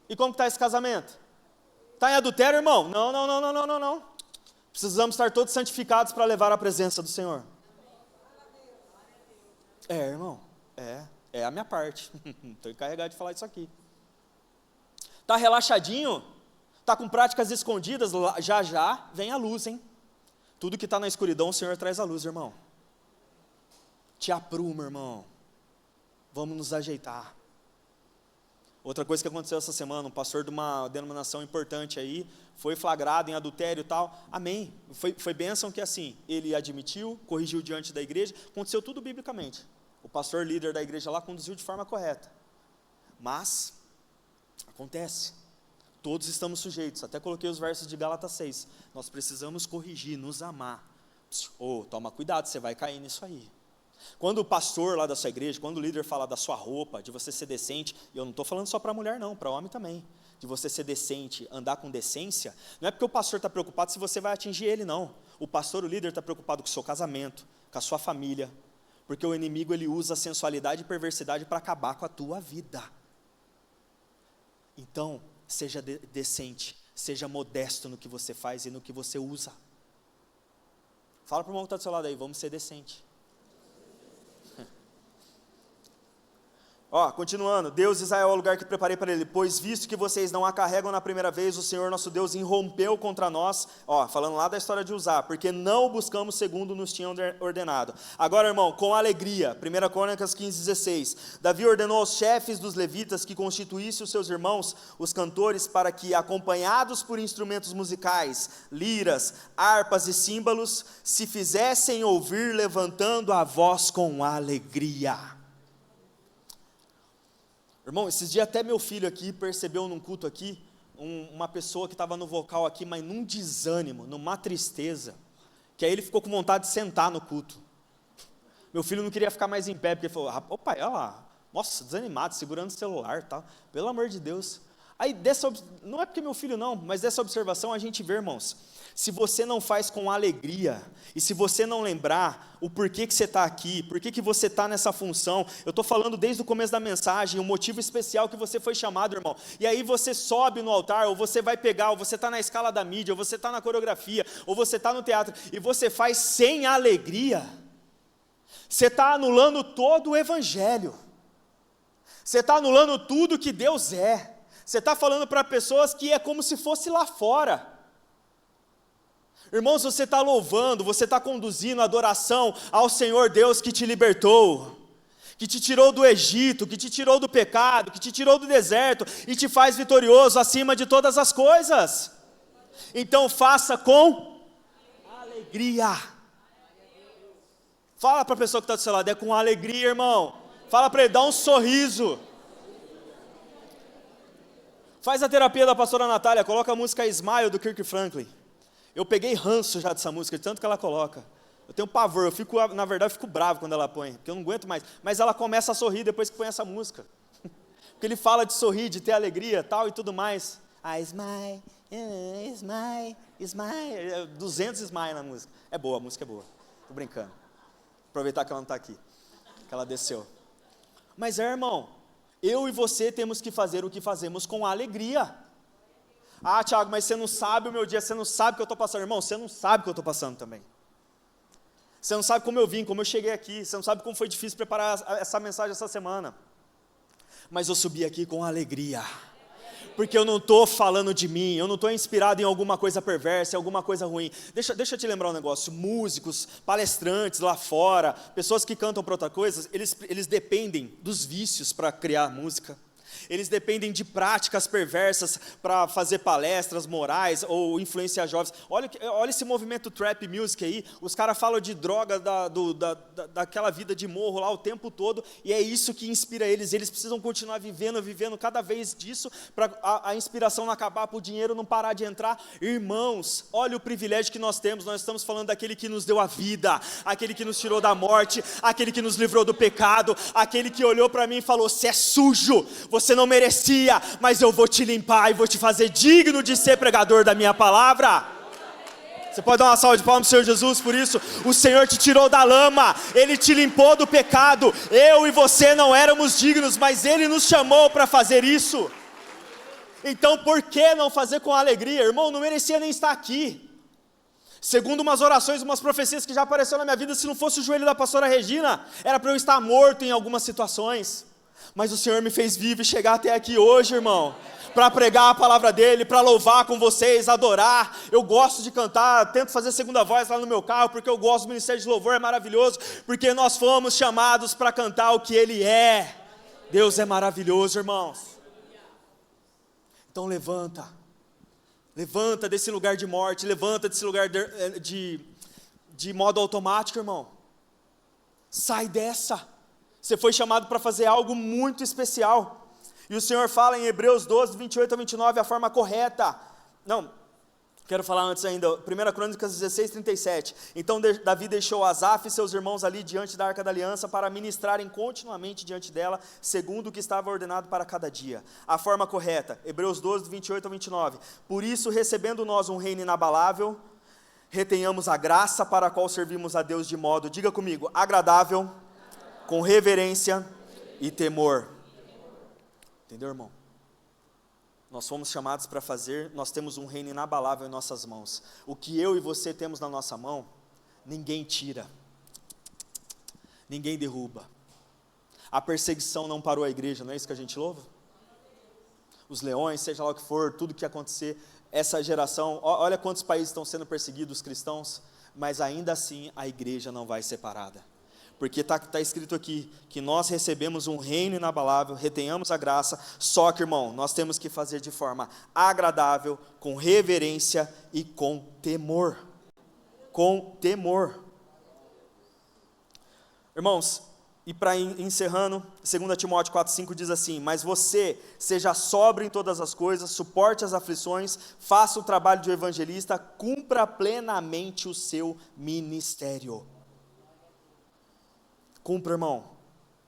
[SPEAKER 1] E como está esse casamento? Está em adultério, irmão? Não. Precisamos estar todos santificados para levar a presença do Senhor. Irmão, é a minha parte. Estou encarregado de falar isso aqui. Está relaxadinho? Está com práticas escondidas? Já vem a luz, hein? Tudo que está na escuridão, o Senhor traz a luz, irmão. Te apruma, irmão. Vamos nos ajeitar. Outra coisa que aconteceu essa semana, um pastor de uma denominação importante aí, foi flagrado em adultério e tal. Amém. Foi bênção que assim, ele admitiu, corrigiu diante da igreja, aconteceu tudo biblicamente. O pastor líder da igreja lá conduziu de forma correta. Mas, acontece. Todos estamos sujeitos, até coloquei os versos de Gálatas 6, nós precisamos corrigir, nos amar. Toma cuidado, você vai cair nisso aí. Quando o pastor lá da sua igreja, quando o líder fala da sua roupa, de você ser decente, e eu não estou falando só para mulher não, para homem também, de você ser decente, andar com decência, não é porque o pastor está preocupado se você vai atingir ele, não. O pastor, o líder está preocupado com o seu casamento, com a sua família, porque o inimigo ele usa a sensualidade e perversidade para acabar com a tua vida. Então, seja decente, seja modesto no que você faz e no que você usa. Fala para o irmão que está do seu lado aí, vamos ser decente. Ó, continuando, Deus, Israel é o lugar que preparei para ele, pois visto que vocês não a carregam na primeira vez, o Senhor nosso Deus irrompeu contra nós, ó, falando lá da história de Uzá, porque não o buscamos segundo nos tinham ordenado. Agora, irmão, com alegria, 1 Crônicas 15:16, Davi ordenou aos chefes dos levitas que constituíssem os seus irmãos, os cantores, para que, acompanhados por instrumentos musicais, liras, harpas e símbolos, se fizessem ouvir levantando a voz com alegria. Irmão, esses dias até meu filho aqui percebeu num culto aqui, uma pessoa que estava no vocal aqui, mas num desânimo, numa tristeza, que aí ele ficou com vontade de sentar no culto. Meu filho não queria ficar mais em pé, porque ele falou, ô pai, olha lá, nossa, desanimado, segurando o celular, tá? Pelo amor de Deus. Aí, não é porque meu filho não, mas dessa observação a gente vê, irmãos, se você não faz com alegria, e se você não lembrar o porquê que você está aqui, porquê que você está nessa função, eu estou falando desde o começo da mensagem, o motivo especial que você foi chamado, irmão, e aí você sobe no altar, ou você vai pegar, ou você está na escala da mídia, ou você está na coreografia, ou você está no teatro, e você faz sem alegria, você está anulando todo o evangelho, você está anulando tudo que Deus é, você está falando para pessoas que é como se fosse lá fora. Irmãos, você está louvando, você está conduzindo a adoração ao Senhor Deus que te libertou, que te tirou do Egito, que te tirou do pecado, que te tirou do deserto e te faz vitorioso acima de todas as coisas. Então faça com alegria. Fala para a pessoa que está do seu lado, é com alegria, irmão. Fala para ele, dá um sorriso. Faz a terapia da pastora Natália, coloca a música Smile do Kirk Franklin. Eu peguei ranço já dessa música, de tanto que ela coloca. Eu tenho pavor, na verdade eu fico bravo quando ela põe, porque eu não aguento mais. Mas ela começa a sorrir depois que põe essa música. Porque ele fala de sorrir, de ter alegria, tal e tudo mais. Smile, smile, smile. 200 smile na música. É boa, a música é boa. Tô brincando. Aproveitar que ela não está aqui, que ela desceu. Mas irmão, eu e você temos que fazer o que fazemos com alegria. Ah, Thiago, mas você não sabe o meu dia, você não sabe o que eu estou passando. Irmão, você não sabe o que eu estou passando também. Você não sabe como eu vim, como eu cheguei aqui, você não sabe como foi difícil preparar essa mensagem essa semana. Mas eu subi aqui com alegria, porque eu não estou falando de mim, eu não estou inspirado em alguma coisa perversa, em alguma coisa ruim. Deixa eu te lembrar um negócio, músicos, palestrantes lá fora, pessoas que cantam para outra coisa, eles dependem dos vícios para criar música. Eles dependem de práticas perversas para fazer palestras morais ou influenciar jovens. Olha esse movimento trap music aí, os caras falam de droga, daquela vida de morro lá o tempo todo, e é isso que inspira eles precisam continuar vivendo cada vez disso, para a inspiração não acabar, para o dinheiro não parar de entrar. Irmãos, olha o privilégio que nós estamos falando daquele que nos deu a vida, aquele que nos tirou da morte, aquele que nos livrou do pecado, aquele que olhou para mim e falou, você é sujo, você não merecia, mas eu vou te limpar e vou te fazer digno de ser pregador da minha palavra. Você pode dar uma salva de palmas ao Senhor Jesus por isso? O Senhor te tirou da lama, Ele te limpou do pecado. Eu e você não éramos dignos, mas Ele nos chamou para fazer isso. Então por que não fazer com alegria? Irmão, não merecia nem estar aqui. Segundo umas orações, umas profecias que já apareceram na minha vida, se não fosse o joelho da pastora Regina, era para eu estar morto em algumas situações. Mas o Senhor me fez vivo e chegar até aqui hoje, irmão, para pregar a palavra dEle, para louvar com vocês, adorar. Eu gosto de cantar, tento fazer segunda voz lá no meu carro, porque eu gosto do ministério de louvor, é maravilhoso, porque nós fomos chamados para cantar o que Ele é. Deus é maravilhoso, irmãos. Então levanta desse lugar de morte, levanta desse lugar de modo automático, irmão. Sai dessa. Você foi chamado para fazer algo muito especial. E o Senhor fala em Hebreus 12, 28 a 29, a forma correta. Não, quero falar antes ainda, 1 Crônicas 16, 37. Então Davi deixou Asaf e seus irmãos ali diante da Arca da Aliança para ministrarem continuamente diante dela, segundo o que estava ordenado para cada dia. A forma correta, Hebreus 12, 28 a 29. Por isso, recebendo nós um reino inabalável, retenhamos a graça para a qual servimos a Deus de modo, diga comigo, agradável, com reverência e temor. Entendeu, irmão? Nós fomos chamados para fazer, nós temos um reino inabalável em nossas mãos. O que eu e você temos na nossa mão, ninguém tira, ninguém derruba. A perseguição não parou a igreja, não é isso que a gente louva? Os leões, seja lá o que for, tudo que acontecer, essa geração, olha quantos países estão sendo perseguidos, os cristãos, mas ainda assim a igreja não vai ser parada. Porque está escrito aqui, que nós recebemos um reino inabalável, retenhamos a graça, só que, irmão, nós temos que fazer de forma agradável, com reverência e com temor. Com temor. Irmãos, e para encerrando, 2 Timóteo 4,5 diz assim: mas você seja sóbrio em todas as coisas, suporte as aflições, faça o trabalho de evangelista, cumpra plenamente o seu ministério. Cumpra, irmão,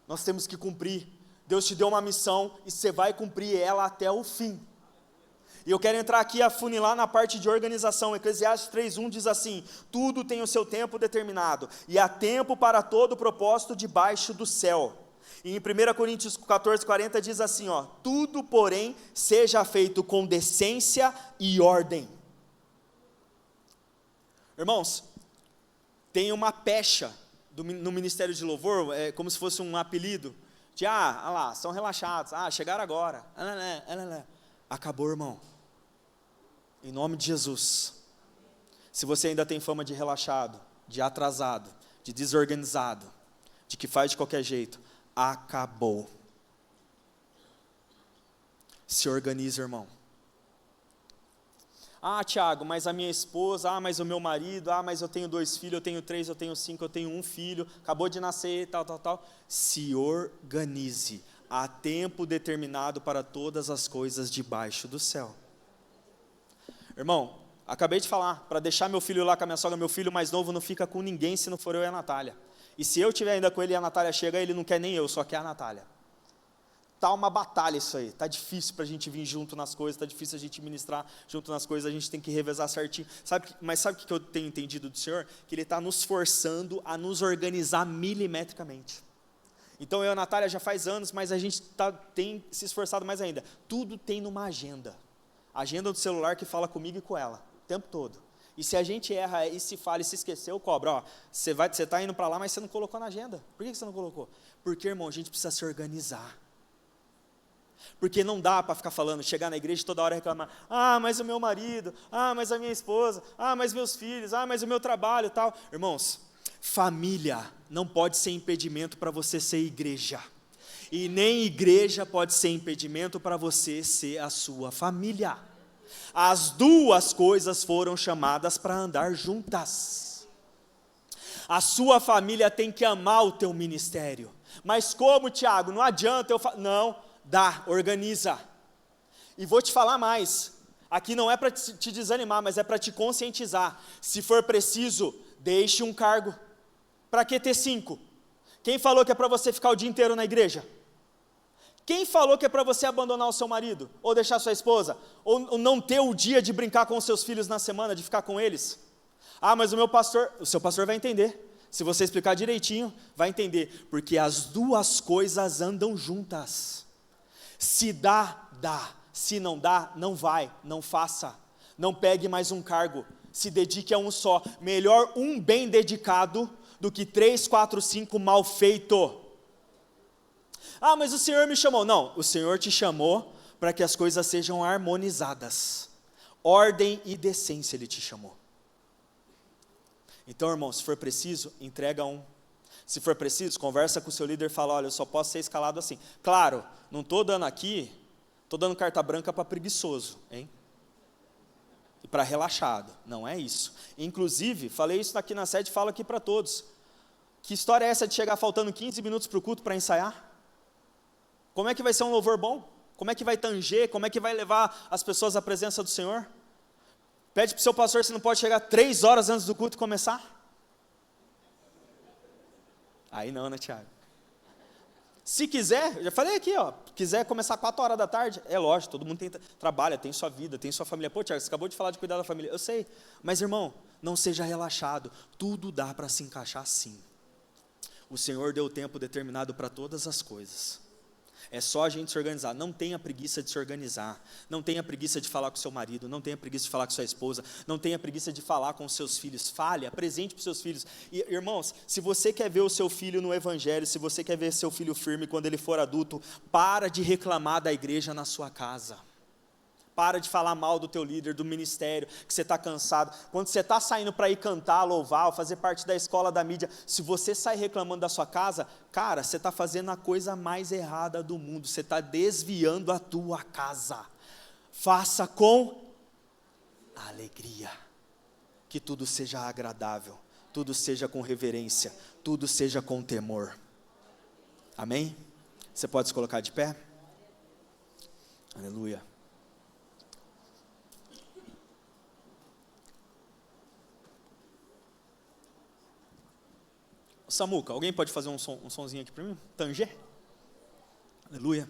[SPEAKER 1] nós temos que cumprir. Deus te deu uma missão e você vai cumprir ela até o fim. E eu quero entrar aqui e afunilar na parte de organização. Eclesiastes 3:1 diz assim: tudo tem o seu tempo determinado, e há tempo para todo propósito debaixo do céu. E em 1 Coríntios 14:40 diz assim, tudo, porém, seja feito com decência e ordem. Irmãos, tem uma pecha no ministério de louvor, é como se fosse um apelido, de, olha lá, são relaxados, chegaram agora, acabou, irmão, em nome de Jesus. Se você ainda tem fama de relaxado, de atrasado, de desorganizado, de que faz de qualquer jeito, acabou. Se organiza, irmão. Tiago, mas a minha esposa, mas o meu marido, mas eu tenho 2 filhos, eu tenho 3, eu tenho 5, eu tenho 1 filho, acabou de nascer, tal. Se organize, há tempo determinado para todas as coisas debaixo do céu. Irmão, acabei de falar, para deixar meu filho lá com a minha sogra, meu filho mais novo não fica com ninguém se não for eu e a Natália. E se eu estiver ainda com ele e a Natália chega, ele não quer nem eu, só quer a Natália. Está uma batalha isso aí, está difícil para a gente vir junto nas coisas, está difícil a gente ministrar junto nas coisas, a gente tem que revezar certinho. Mas sabe o que eu tenho entendido do Senhor? Que Ele está nos forçando a nos organizar milimetricamente. Então eu e a Natália já faz anos, mas a gente tem se esforçado mais ainda. Tudo tem numa agenda. Agenda do celular que fala comigo e com ela, o tempo todo. E se a gente erra e se falha e se esqueceu, cobra. Você está indo para lá, mas você não colocou na agenda. Por que você não colocou? Porque, irmão, a gente precisa se organizar. Porque não dá para ficar falando, chegar na igreja toda hora e reclamar, mas o meu marido, mas a minha esposa, mas meus filhos, mas o meu trabalho e tal. Irmãos, família não pode ser impedimento para você ser igreja. E nem igreja pode ser impedimento para você ser a sua família. As duas coisas foram chamadas para andar juntas. A sua família tem que amar o teu ministério. Mas como, Tiago? Não adianta eu falar. Não. Dá, organiza. E vou te falar mais, aqui não é para te desanimar, mas é para te conscientizar. Se for preciso, deixe um cargo. Para que ter 5? Quem falou que é para você ficar o dia inteiro na igreja? Quem falou que é para você abandonar o seu marido? Ou deixar sua esposa? Ou não ter o dia de brincar com os seus filhos na semana, de ficar com eles? Mas o seu pastor vai entender. Se você explicar direitinho, vai entender. Porque as duas coisas andam juntas. Se dá, dá. Se não dá, não vai, não faça. Não pegue mais um cargo. Se dedique a um só. Melhor um bem dedicado do que 3, 4, 5 mal feito. Mas o Senhor me chamou. Não, o Senhor te chamou para que as coisas sejam harmonizadas. Ordem e decência Ele te chamou. Então, irmão, se for preciso, entrega um. Se for preciso, conversa com o seu líder e fala, olha, eu só posso ser escalado assim. Claro, não estou dando carta branca para preguiçoso, hein? E para relaxado, não é isso. Inclusive, falei isso aqui na sede, falo aqui para todos. Que história é essa de chegar faltando 15 minutos para o culto para ensaiar? Como é que vai ser um louvor bom? Como é que vai tanger? Como é que vai levar as pessoas à presença do Senhor? Pede para o seu pastor se não pode chegar 3 horas antes do culto começar? Aí não, né, Tiago? Se quiser, eu já falei aqui, quiser começar 4 horas da tarde, é lógico, todo mundo trabalha, tem sua vida, tem sua família. Pô, Tiago, você acabou de falar de cuidar da família. Eu sei, mas irmão, não seja relaxado, tudo dá para se encaixar sim. O Senhor deu tempo determinado para todas as coisas. É só a gente se organizar. Não tenha preguiça de se organizar. Não tenha preguiça de falar com seu marido. Não tenha preguiça de falar com sua esposa. Não tenha preguiça de falar com seus filhos. Fale, apresente para os seus filhos. E, irmãos, se você quer ver o seu filho no evangelho, se você quer ver seu filho firme quando ele for adulto, para de reclamar da igreja na sua casa. Para de falar mal do teu líder, do ministério, que você está cansado. Quando você está saindo para ir cantar, louvar, ou fazer parte da escola da mídia, se você sai reclamando da sua casa, cara, você está fazendo a coisa mais errada do mundo, você está desviando a tua casa. Faça com alegria, que tudo seja agradável, tudo seja com reverência, tudo seja com temor. Amém? Você pode se colocar de pé? Aleluia. Samuca, alguém pode fazer um sonzinho aqui para mim? Tanger? Aleluia.